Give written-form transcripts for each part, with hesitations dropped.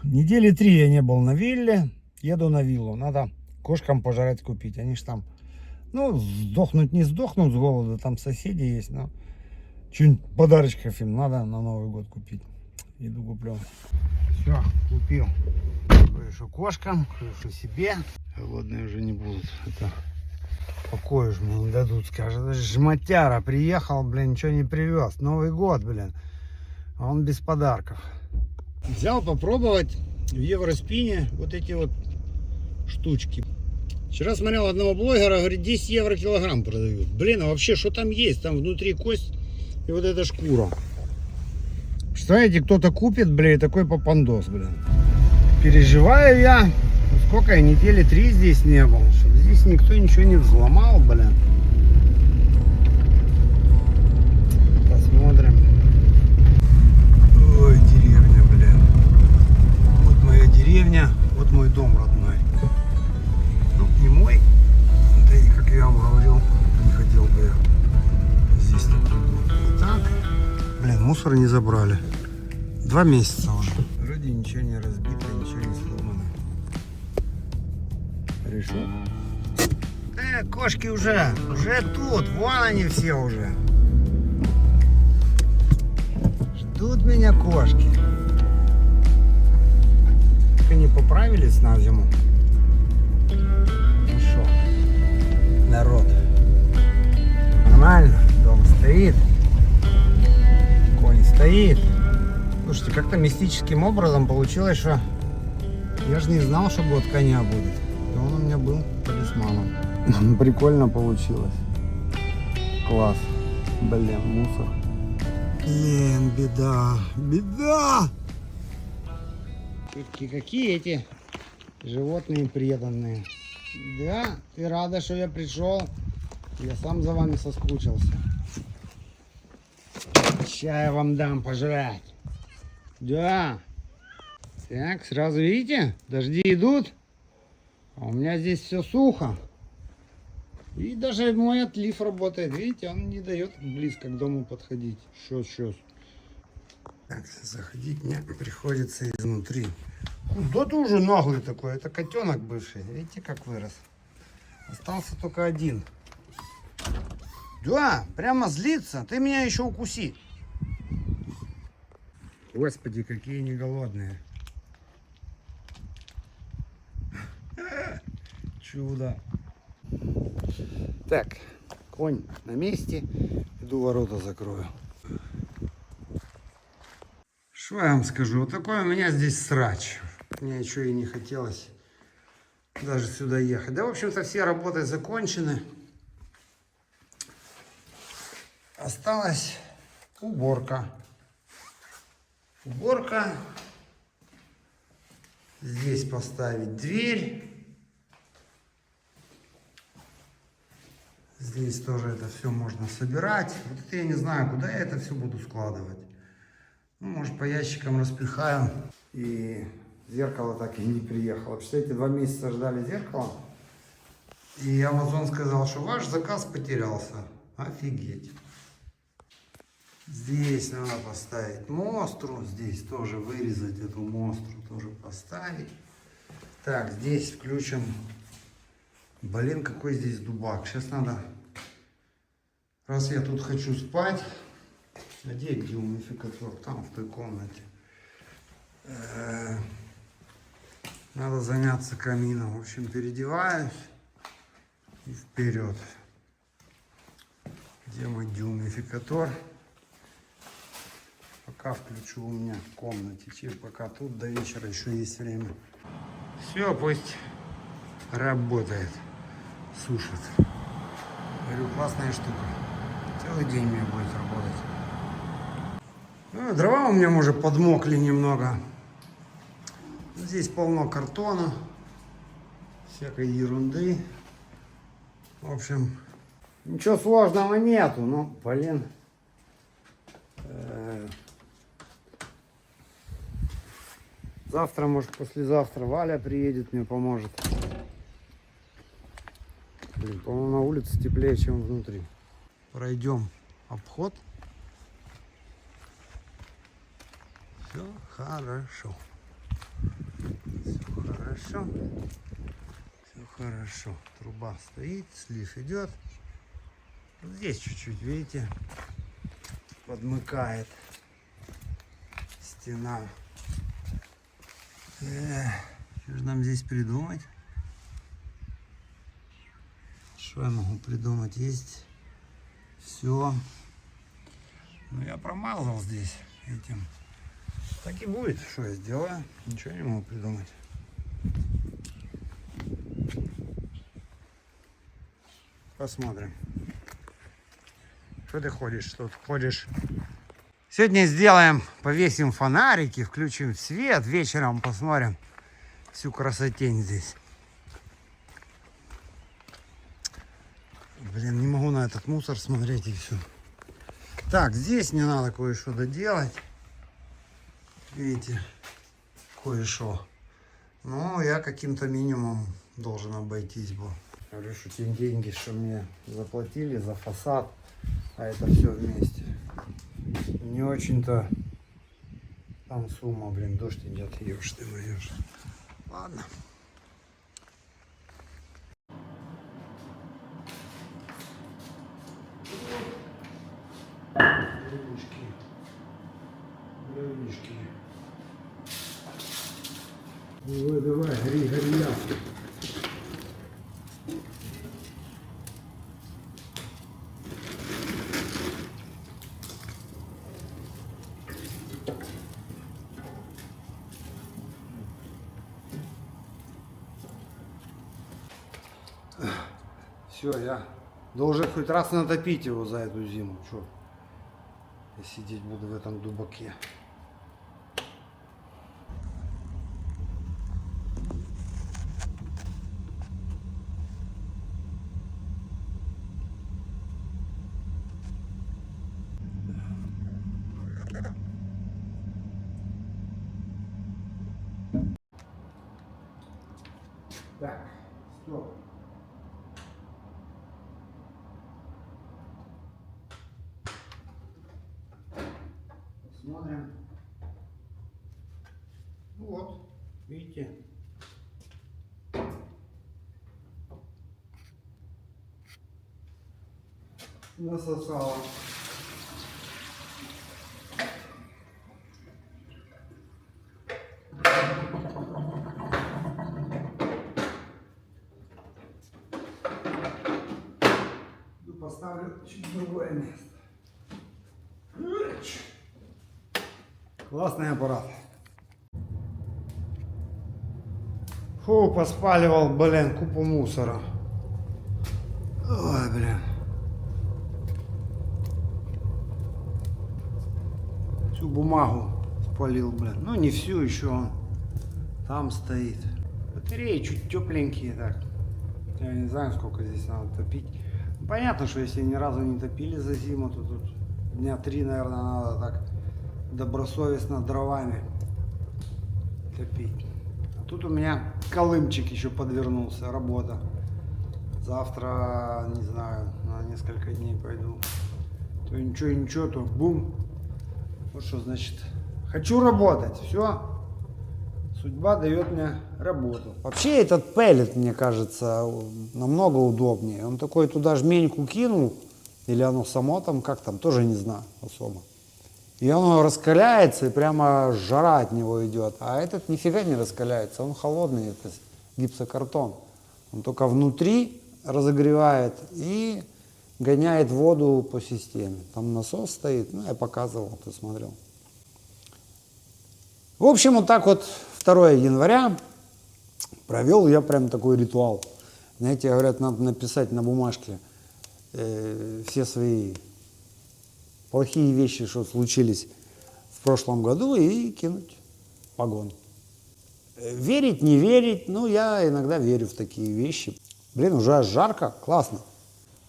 Недели 3 я не был на вилле. Еду на виллу. Надо кошкам пожрать купить. Они ж там, ну, сдохнуть не сдохнут с голода. Там соседи есть, но что-нибудь подарочков им надо на Новый год купить. Иду куплю. Все, купил. Кое-что кошкам, кое-что себе. Голодные уже не будут. Это покой уж мне не дадут. Скажут, жмотяра приехал, блин, ничего не привез. Новый год, блин. А он без подарков. Взял попробовать в Евроспине вот эти вот штучки. Вчера смотрел одного блогера, говорит, 10 евро килограмм продают. Блин, а вообще что там есть? Там внутри кость и вот эта шкура. Представляете, кто-то купит, блин, такой попандос, блин. Переживаю я. Сколько я, недели 3 здесь не был. Чтобы здесь никто ничего не взломал, блин. Посмотрим. Ой, деревня, блин. Вот моя деревня, вот мой дом родной. Ну, не мой. Да и, как я вам говорил, не хотел бы я здесь такой дом. Итак, блин, мусор не забрали. 2 месяца уже. Вроде ничего не разбито, ничего не сломано. Решил. Кошки уже тут. Вон они все уже. Ждут меня кошки. Как они поправились на зиму. Ну шо, народ. Нормально. Дом стоит. Конь стоит. Слушайте, как-то мистическим образом получилось, что я же не знал, что год коня будет. И он у меня был талисманом. Прикольно получилось. Класс. Блин, мусор. Блин, беда. Беда! Какие эти животные преданные. Да, ты рада, что я пришел? Я сам за вами соскучился. Сейчас я вам дам пожрать. Да. Так, сразу видите, дожди идут. А у меня здесь все сухо. И даже мой отлив работает. Видите, он не дает близко к дому подходить. Сейчас. Так, заходить мне приходится изнутри. Куда ты уже наглый такой? Это котенок бывший. Видите, как вырос. Остался только один. Да, прямо злится. Ты меня еще укуси. Господи, какие они голодные. Чудо. Так, конь на месте. Иду ворота закрою. Что я вам скажу? Вот такой у меня здесь срач. Мне ничего и не хотелось даже сюда ехать. Да, в общем-то, все работы закончены. Осталась уборка. Уборка. Здесь поставить дверь. Здесь тоже это все можно собирать. Вот это я не знаю, куда я это все буду складывать. Ну, может, по ящикам распихаю. И зеркало так и не приехало. Представляете, 2 месяца ждали зеркало. И Amazon сказал, что ваш заказ потерялся. Офигеть. Здесь надо поставить монстру. Здесь тоже вырезать эту монстру. Тоже поставить. Так, здесь включим. Блин, какой здесь дубак. Сейчас надо, раз я тут хочу спать. А где геомификатор? Там, в той комнате. Надо заняться камином. В общем, переодеваюсь и вперед. Где мой геомификатор? Пока включу у меня в комнате. Пока тут до вечера еще есть время. Все, пусть работает. Сушит. Говорю, классная штука. Целый день мне будет работать. Ну, дрова у меня уже подмокли немного. Здесь полно картона. Всякой ерунды. В общем, ничего сложного нету. Ну, блин. Завтра, может, послезавтра Валя приедет, мне поможет. Блин, по-моему, на улице теплее, чем внутри. Пройдем обход. Все хорошо. хорошо. Все хорошо. Труба стоит, слив идет. Вот здесь чуть-чуть, видите, подмыкает стена. Что же нам здесь придумать? Что я могу придумать? Есть все. Ну, я промазал здесь этим. Так и будет. Что я сделаю? Ничего не могу придумать. Посмотрим. Что ты ходишь? Тут ходишь. Сегодня сделаем, повесим фонарики, включим свет. Вечером посмотрим всю красотень здесь. Блин, не могу на этот мусор смотреть и все. Так, здесь мне надо кое-что доделать. Видите, кое-что. Но я каким-то минимумом должен обойтись был. Говорю, что те деньги, что мне заплатили за фасад, а это все вместе. Не очень-то там сумма, блин, дождь идет, ешь ты моешь. Ладно. Бревнишки. Давай, давай, гори, гори, я. Все, я должен хоть раз натопить его за эту зиму. Что? Я сидеть буду в этом дубаке. Так, стоп. Посмотрим. Ну вот, видите. Насосало. Поставлю чуть другое место. Классный аппарат. Фу, поспаливал, блин, купу мусора. Ой, блин. Всю бумагу спалил, блин. Ну, не всю, еще он там стоит. Батареи чуть тепленькие, так. Я не знаю, сколько здесь надо топить. Понятно, что если ни разу не топили за зиму, то тут дня 3, наверное, надо так добросовестно дровами топить. А тут у меня колымчик еще подвернулся, работа. Завтра, не знаю, на несколько дней пойду. То ничего, то бум. Вот что значит. Хочу работать, все. Судьба дает мне работу. Вообще этот пеллет, мне кажется, намного удобнее. Он такой туда жменьку кинул, или оно само там, как там, тоже не знаю особо. И оно раскаляется, и прямо жара от него идет. А этот нифига не раскаляется, он холодный, это гипсокартон. Он только внутри разогревает и гоняет воду по системе. Там насос стоит, ну я показывал, ты смотрел. В общем, вот так вот 2 января провел я прям такой ритуал. Знаете, говорят, надо написать на бумажке все свои плохие вещи, что случились в прошлом году, и кинуть в огонь. Верить, не верить, ну, я иногда верю в такие вещи. Блин, уже жарко, классно.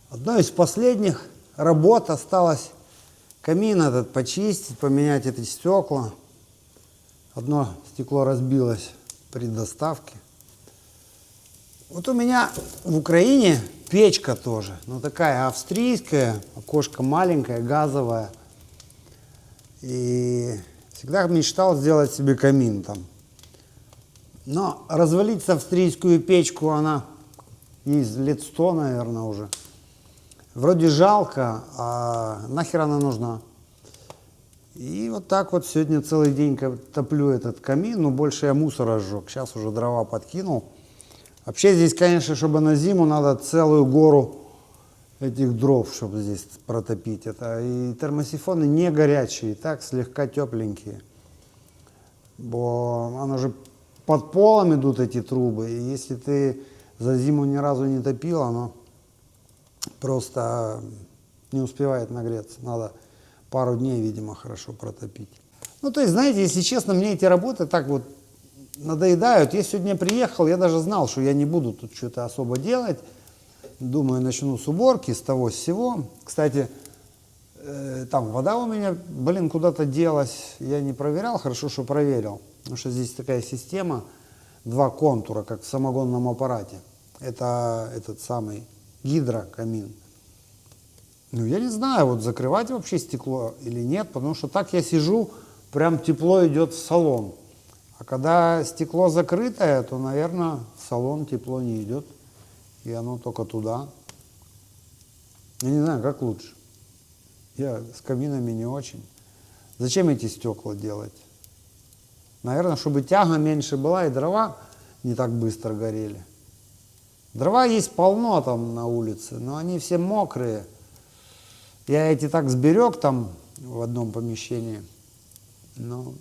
Одной из последних работ осталось камин этот почистить, поменять эти стекла. Одно стекло разбилось при доставке. Вот у меня в Украине печка тоже, но такая австрийская, окошко маленькое, газовое. И всегда мечтал сделать себе камин там. Но развалить австрийскую печку, она ей лет 100, наверное, уже. Вроде жалко, а нахер она нужна? И вот так вот сегодня целый день топлю этот камин, но больше я мусора сжег. Сейчас уже дрова подкинул. Вообще здесь, конечно, чтобы на зиму надо целую гору этих дров, чтобы здесь протопить. Это и термосифоны не горячие, так слегка тепленькие. Бо оно же под полом идут эти трубы. И если ты за зиму ни разу не топил, оно просто не успевает нагреться. Надо пару дней, видимо, хорошо протопить. Ну, то есть, знаете, если честно, мне эти работы так вот надоедают. Я сегодня приехал, я даже знал, что я не буду тут что-то особо делать. Думаю, начну с уборки, с того, с сего. Кстати, там вода у меня, блин, куда-то делась. Я не проверял, хорошо, что проверил. Потому что здесь такая система, два контура, как в самогонном аппарате. Это этот самый гидрокамин. Ну, я не знаю, вот закрывать вообще стекло или нет, потому что так я сижу, прям тепло идет в салон. А когда стекло закрытое, то, наверное, в салон тепло не идет, и оно только туда. Я не знаю, как лучше. Я с каминами не очень. Зачем эти стекла делать? Наверное, чтобы тяга меньше была и дрова не так быстро горели. Дрова есть полно там на улице, но они все мокрые. Я эти так сберег там в одном помещении. Но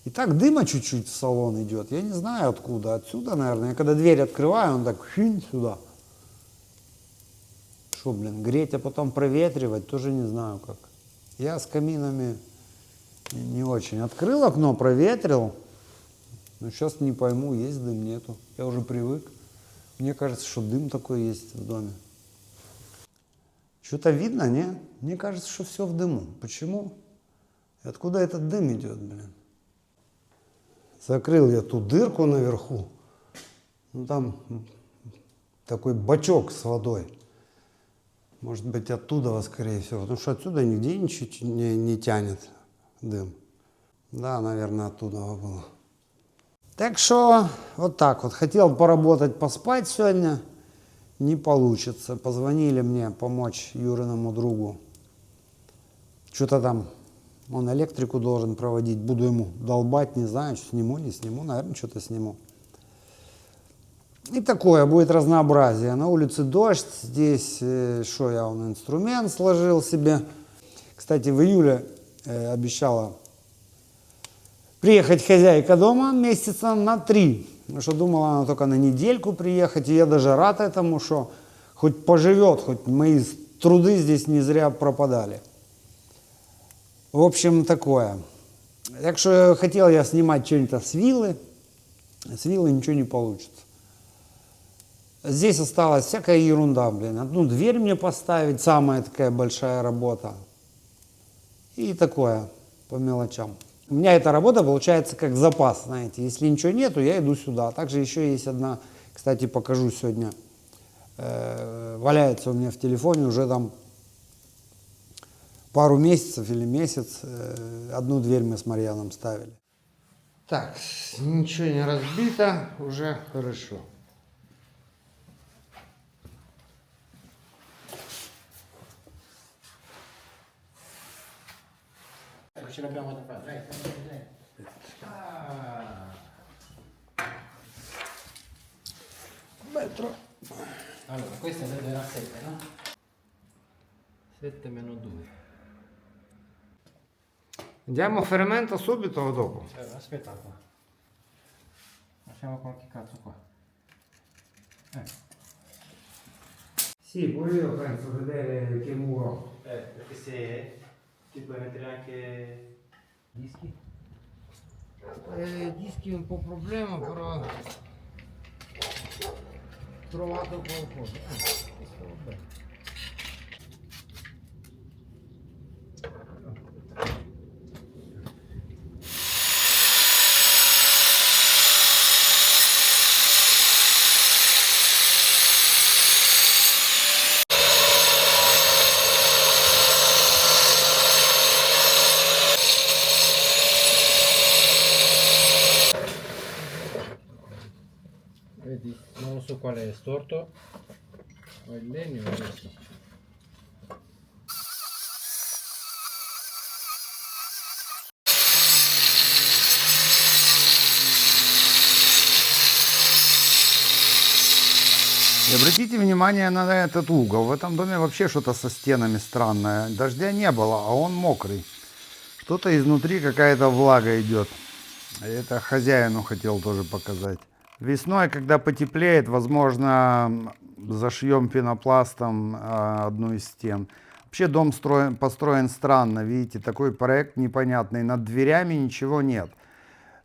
и так дыма чуть-чуть в салон идет. Я не знаю откуда. Отсюда, наверное. Я когда дверь открываю, он так хинь сюда. Что, блин, греть, а потом проветривать, тоже не знаю как. Я с каминами не очень. Открыл окно, проветрил. Но сейчас не пойму, есть дым, нету. Я уже привык. Мне кажется, что дым такой есть в доме. Что-то видно, не? Мне кажется, что все в дыму. Почему? И откуда этот дым идет, блин? Закрыл я ту дырку наверху. Ну, там такой бачок с водой. Может быть, оттуда, скорее всего. Потому что отсюда нигде ничего не тянет дым. Да, наверное, оттуда было. Так что, вот так вот. Хотел поработать, поспать сегодня. Не получится. Позвонили мне помочь Юриному другу. Что-то там он электрику должен проводить. Буду ему долбать, не знаю, сниму, не сниму. Наверное, что-то сниму. И такое будет разнообразие. На улице дождь. Здесь, что я, он инструмент сложил себе. Кстати, в июле обещала приехать хозяйка дома месяца на 3. Потому что думала она только на недельку приехать. И я даже рад этому, что хоть поживет, хоть мои труды здесь не зря пропадали. В общем, такое. Так что хотел я снимать что-нибудь с виллы. С виллы ничего не получится. Здесь осталась всякая ерунда, блин. Одну дверь мне поставить, самая такая большая работа. И такое, по мелочам. У меня эта работа получается как запас, знаете. Если ничего нету, я иду сюда. Также еще есть одна, кстати, покажу сегодня. Валяется у меня в телефоне уже там пару месяцев или месяц. Одну дверь мы с Марьяном ставили. Так, ничего не разбито, уже хорошо. Ce l'abbiamo da fare, dai, dai. Ah. Metro. Allora, questa era 7, no? 7 meno 2. Andiamo a fermento subito dopo. Aspetta qua. Lasciamo qualche cazzo qua. Sì, pure io penso vedere che muro. Perché se ti puoi mettere anche dischi? Dischi un po' problema, però ho trovato qualcosa. Questo va bene. vedi, non so quale è storto, o il legno o questo. И обратите внимание на этот угол. В этом доме вообще что-то со стенами странное. Дождя не было, а он мокрый. Что-то изнутри, какая-то влага идет. Это хозяину хотел тоже показать. Весной, когда потеплеет, возможно, зашьем пенопластом одну из стен. Вообще дом построен странно. Видите, такой проект непонятный. Над дверями ничего нет.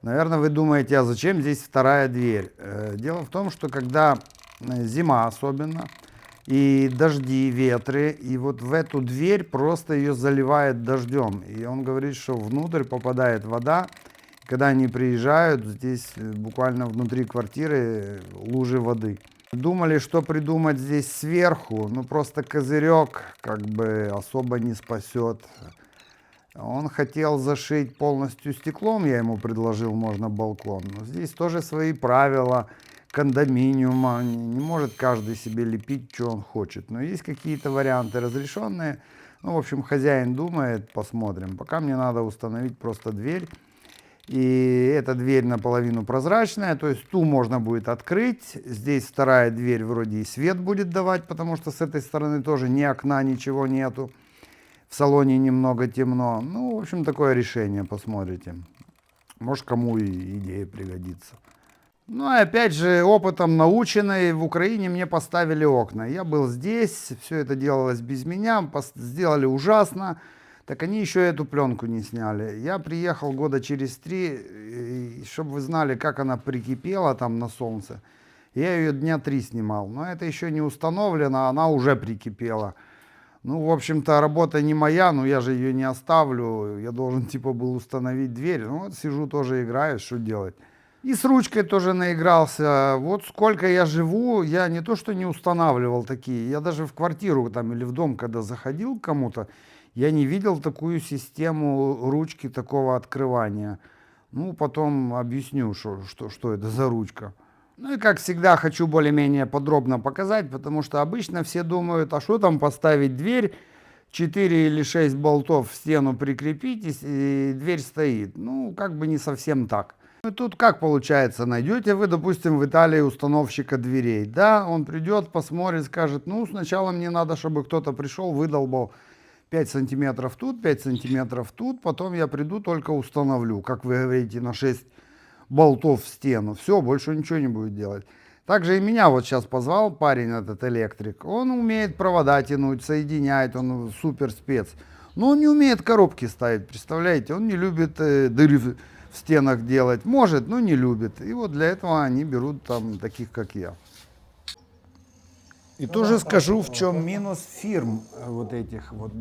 Наверное, вы думаете, а зачем здесь вторая дверь? Дело в том, что когда зима особенно, и дожди, ветры, и вот в эту дверь просто ее заливает дождем. И он говорит, что внутрь попадает вода. Когда они приезжают, здесь буквально внутри квартиры лужи воды. Думали, что придумать здесь сверху, но просто козырек как бы особо не спасет. Он хотел зашить полностью стеклом, я ему предложил, можно балкон. Но здесь тоже свои правила кондоминиума. Не может каждый себе лепить, что он хочет. Но есть какие-то варианты разрешенные. Ну, в общем, хозяин думает, посмотрим. Пока мне надо установить просто дверь. И эта дверь наполовину прозрачная, то есть ту можно будет открыть. Здесь вторая дверь вроде и свет будет давать, потому что с этой стороны тоже ни окна, ничего нету. В салоне немного темно. Ну, в общем, такое решение, посмотрите. Может, кому и идея пригодится. Ну, и опять же, опытом наученный, в Украине мне поставили окна. Я был здесь, все это делалось без меня, сделали ужасно. Так они еще эту пленку не сняли. Я приехал года через 3, чтобы вы знали, как она прикипела там на солнце. Я ее дня 3 снимал, но это еще не установлено, она уже прикипела. Ну, в общем-то, работа не моя, но я же ее не оставлю. Я должен, типа, был установить дверь. Ну, вот сижу тоже играю, что делать. И с ручкой тоже наигрался. Вот сколько я живу, я не то что не устанавливал такие, я даже в квартиру там или в дом, когда заходил к кому-то, я не видел такую систему ручки такого открывания. Ну, потом объясню, что это за ручка. Ну и как всегда хочу более-менее подробно показать, потому что обычно все думают, а что там поставить дверь, 4 или 6 болтов в стену прикрепить и дверь стоит. Ну, как бы не совсем так. И тут как получается, найдете вы, допустим, в Италии установщика дверей. Да, он придет, посмотрит, скажет, ну, сначала мне надо, чтобы кто-то пришел, выдолбал 5 сантиметров тут, 5 сантиметров тут, потом я приду, только установлю, как вы говорите, на 6 болтов в стену. Все, больше ничего не будет делать. Также и меня вот сейчас позвал парень, этот электрик. Он умеет провода тянуть, соединять, он супер спец. Но он не умеет коробки ставить, представляете? Он не любит дыры в стенах делать. Может, но не любит. И вот для этого они берут там таких, как я. И тоже скажу, в чем минус фирм вот этих вот,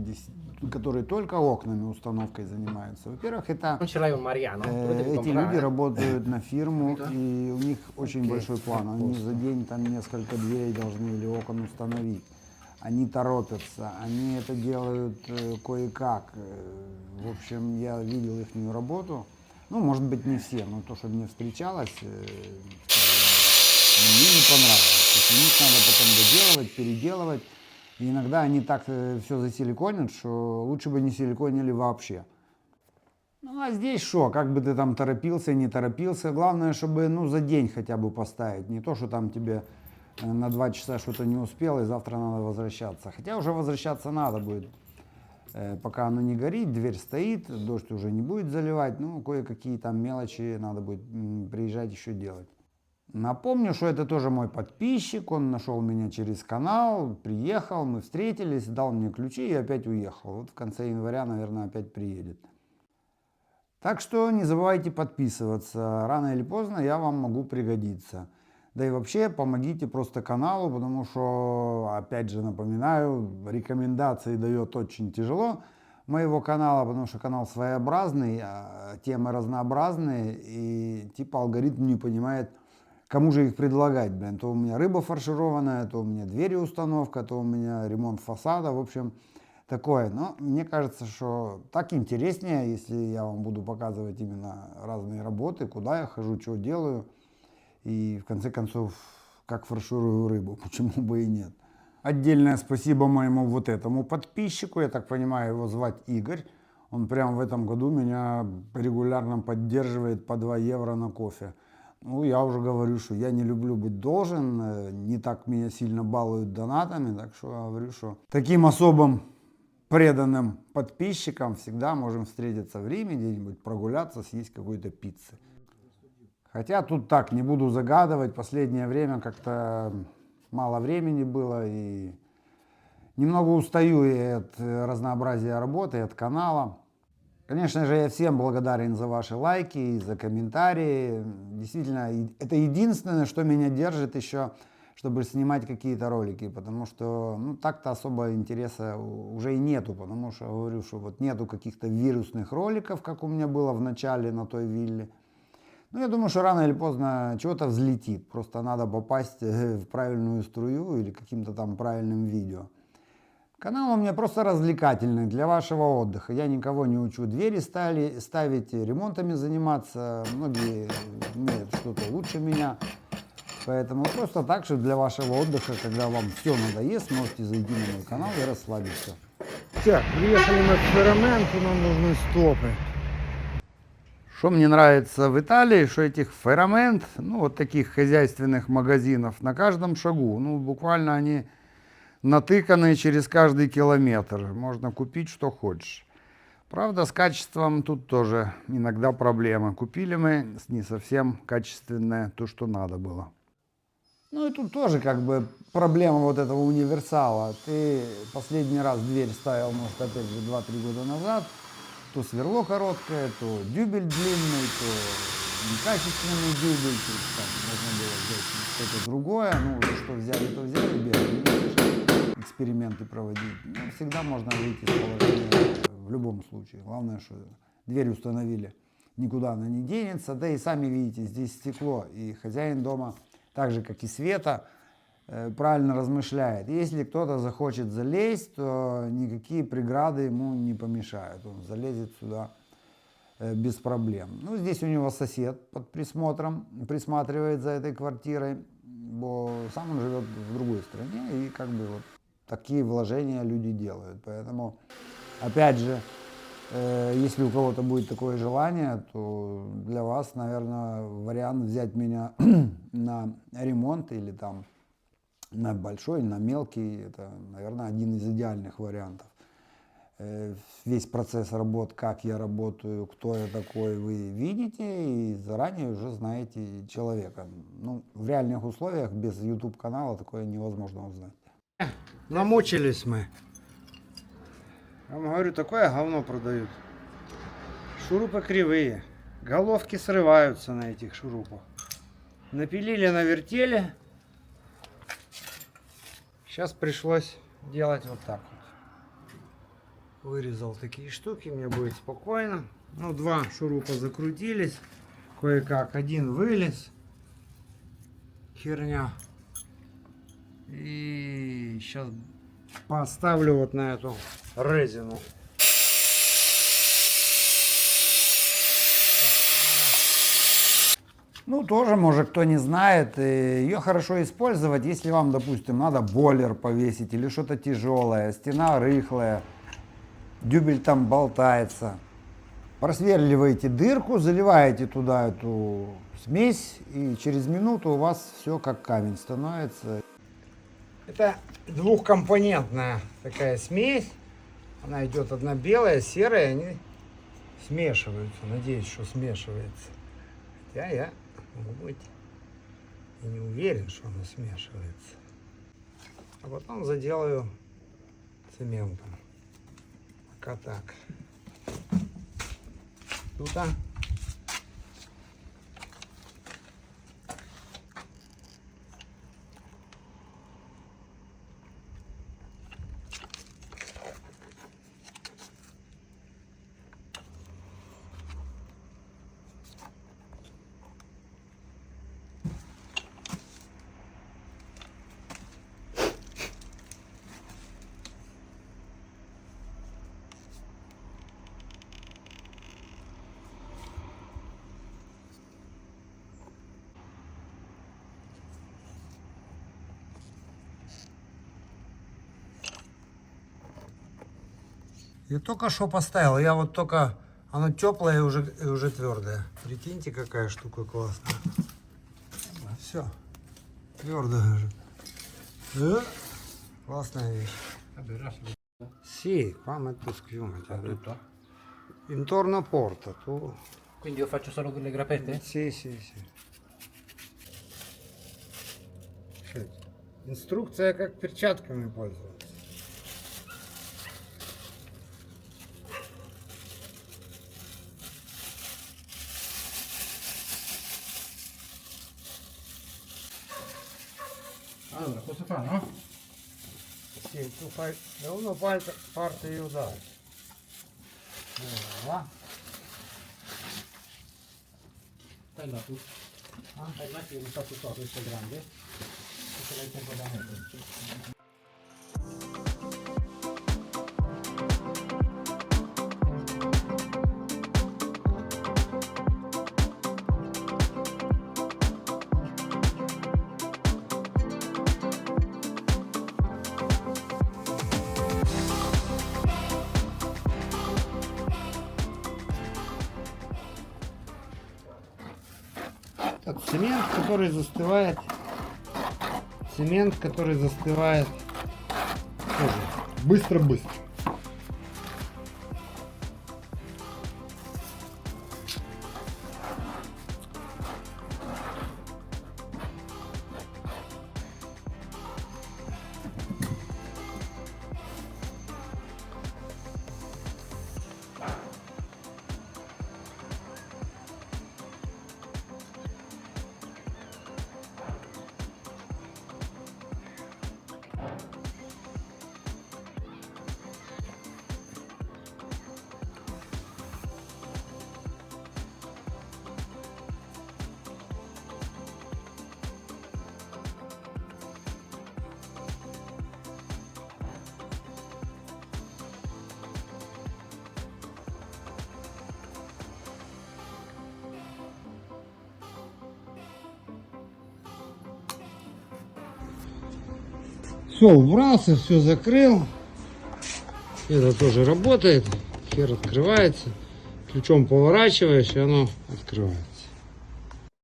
которые только окнами установкой занимаются. Во-первых, это Non ce l'hai un Mariano? Lo devi эти люди comprare. работают на фирму, и у них очень большой план. Они за день там несколько дверей должны или окон установить. Они торопятся, они это делают кое-как. В общем, я видел их работу. Ну, может быть, не все, но то, что мне встречалось, мне не понравилось. То есть у них надо потом доделывать, переделывать. И иногда они так все засиликонят, что лучше бы не силиконили вообще. Ну, а здесь что, как бы ты там торопился, не торопился. Главное, чтобы, ну, за день хотя бы поставить. Не то, что там тебе на 2 часа что-то не успел, и завтра надо возвращаться. Хотя уже возвращаться надо будет. Пока оно не горит, дверь стоит, дождь уже не будет заливать. Ну, кое-какие там мелочи надо будет приезжать еще делать. Напомню, что это тоже мой подписчик, он нашел меня через канал, приехал, мы встретились, дал мне ключи и опять уехал. Вот в конце января, наверное, опять приедет. Так что не забывайте подписываться, рано или поздно я вам могу пригодиться. Да и вообще помогите просто каналу, потому что, опять же напоминаю, рекомендации дает очень тяжело моего канала, потому что канал своеобразный, темы разнообразные, и типа алгоритм не понимает, кому же их предлагать, блин. То у меня рыба фаршированная, то у меня двери установка, то у меня ремонт фасада, в общем, такое. Но мне кажется, что так интереснее, если я вам буду показывать именно разные работы, куда я хожу, что делаю. И в конце концов как фарширую рыбу, почему бы и нет. Отдельное спасибо моему вот этому подписчику, я так понимаю, его звать Игорь. Он прям в этом году меня регулярно поддерживает по 2 евро на кофе. Ну, я уже говорю, что я не люблю быть должен, не так меня сильно балуют донатами, так что говорю, что таким особым преданным подписчикам всегда можем встретиться в Риме, где-нибудь прогуляться, съесть какой-то пиццы. Хотя тут так, не буду загадывать, последнее время как-то мало времени было, и немного устаю и от разнообразия работы, и от канала. Конечно же, я всем благодарен за ваши лайки и за комментарии. Действительно, это единственное, что меня держит еще, чтобы снимать какие-то ролики, потому что, ну, так-то особо интереса уже и нету, потому что, говорю, что вот нету каких-то вирусных роликов, как у меня было в начале на той вилле. Ну, я думаю, что рано или поздно чего-то взлетит, просто надо попасть в правильную струю или каким-то там правильным видео. Канал у меня просто развлекательный, для вашего отдыха. Я никого не учу двери ставить, ремонтами заниматься. Многие умеют что-то лучше меня. Поэтому просто так, что для вашего отдыха, когда вам все надоест, можете зайти на мой канал и расслабиться. Так, приехали на эксперимент, нам нужны стопы. Что мне нравится в Италии, что этих феррамент, ну вот таких хозяйственных магазинов на каждом шагу, ну буквально они натыканные через каждый километр. Можно купить, что хочешь. Правда, с качеством тут тоже иногда проблемы. Купили мы не совсем качественное, то, что надо было. Ну и тут тоже как бы проблема вот этого универсала. Ты последний раз дверь ставил, может, опять же, 2-3 года назад. То сверло короткое, то дюбель длинный, то некачественный дюбель. То есть, там можно было взять что-то другое. Ну, уже что взяли, то взяли, бегали, эксперименты проводить. Ну, всегда можно выйти из положения в любом случае. Главное, что дверь установили, никуда она не денется. Да и сами видите, здесь стекло, и хозяин дома, так же, как и Света, правильно размышляет. Если кто-то захочет залезть, то никакие преграды ему не помешают. Он залезет сюда без проблем. Ну, здесь у него сосед под присмотром, присматривает за этой квартирой, бо сам он живет в другой стране, и как бы вот такие вложения люди делают. Поэтому, опять же, если у кого-то будет такое желание, то для вас, наверное, вариант взять меня на ремонт или там на большой, на мелкий, это, наверное, один из идеальных вариантов. Весь процесс работ, как я работаю, кто я такой, вы видите и заранее уже знаете человека. Ну, в реальных условиях без YouTube-канала такое невозможно узнать. Намучились мы. Я вам говорю, такое говно продают. Шурупы кривые. Головки срываются на этих шурупах. Напилили, навертели. Сейчас пришлось делать вот так вот. Вырезал такие штуки, мне будет спокойно. Ну, 2 шурупа закрутились. Кое-как. Один вылез. Херня. И сейчас поставлю вот на эту резину. Ну, тоже, может, кто не знает, ее хорошо использовать, если вам, допустим, надо бойлер повесить или что-то тяжелое, стена рыхлая, дюбель там болтается. Просверливаете дырку, заливаете туда эту смесь, и через минуту у вас все как камень становится. Это двухкомпонентная такая смесь. Она идет одна белая, серая, они смешиваются. Надеюсь, что смешивается. Хотя я, может быть, и не уверен, что она смешивается. А потом заделаю цементом. Пока так. Тут И только что поставил. Я вот только... Оно теплое и уже твердое. Прикиньте, какая штука классная. Все. Твердое уже. Классная вещь. Sì, qua metto schiuma. Tutto? Intorno a porta, tu. Quindi io faccio solo quelle grappette? Sì, sì, sì. Инструкция, как перчатками пользоваться. Allora, cosa fa, no? Sì, tu fai da uno parte io dall'altro. Va? Stai là tu. Stai là che mi fa tutto, questo è grande. Questo l'hai tempo da mettere. Так, цемент, который застывает. Цемент, который застывает. Тоже быстро-быстро. Все, убрался, все закрыл. Это тоже работает. Хер открывается. Ключом поворачиваешь, и оно открывается.